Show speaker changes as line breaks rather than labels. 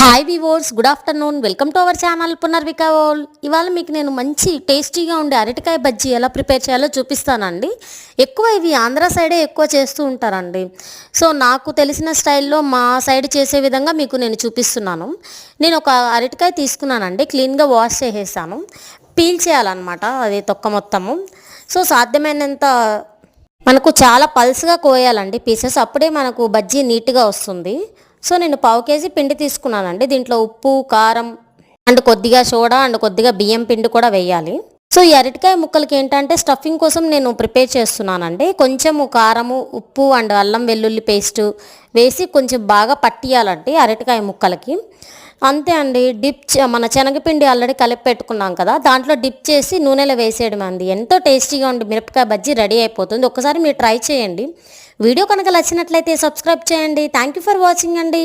Hi viewers, good afternoon. Welcome to our channel Punarvika world. ఇవాళ మీకు నేను మంచి టేస్టీగా ఉండే అరటికాయ బజ్జీ ఎలా ప్రిపేర్ చేయాలో చూపిస్తానండి. ఇవి ఆంధ్ర సైడే ఎక్కువ చేస్తూ ఉంటారండి. సో నాకు తెలిసిన స్టైల్లో మా సైడ్ చేసే విధంగా మీకు నేను చూపిస్తున్నాను. నేను ఒక అరటికాయ తీసుకున్నానండి, క్లీన్గా వాష్ చేసేసాను. పీల్ చేయాలన్నమాట అది తొక్క మొత్తము. సో సాధ్యమైనంత మనకు చాలా పల్స్గా కోయాలండి పీసెస్, అప్పుడే మనకు బజ్జీ నీట్గా వస్తుంది. సో నేను పావు కేజీ పిండి తీసుకున్నానండి. దీంట్లో ఉప్పు, కారం అండ్ కొద్దిగా సోడా అండ్ కొద్దిగా బియ్యం పిండి కూడా వేయాలి. సో ఈ అరటికాయ ముక్కలకి ఏంటంటే స్టఫింగ్ కోసం నేను ప్రిపేర్ చేస్తున్నానండి. కొంచెము కారము, ఉప్పు అండ్ అల్లం వెల్లుల్లి పేస్టు వేసి కొంచెం బాగా పట్టియాలండి అరటికాయ ముక్కలకి. అంతే అండి. మన శనగపిండి ఆల్రెడీ కలిపి పెట్టుకున్నాం కదా, దాంట్లో డిప్ చేసి నూనెలో వేసేయడం అండి. ఎంతో టేస్టీగా ఉండి మిరపకాయ బజ్జీ రెడీ అయిపోతుంది. ఒకసారి మీరు ట్రై చేయండి. వీడియో కనుక నచ్చినట్లయితే సబ్స్క్రైబ్ చేయండి. థ్యాంక్ యూ ఫర్ వాచింగ్ అండి.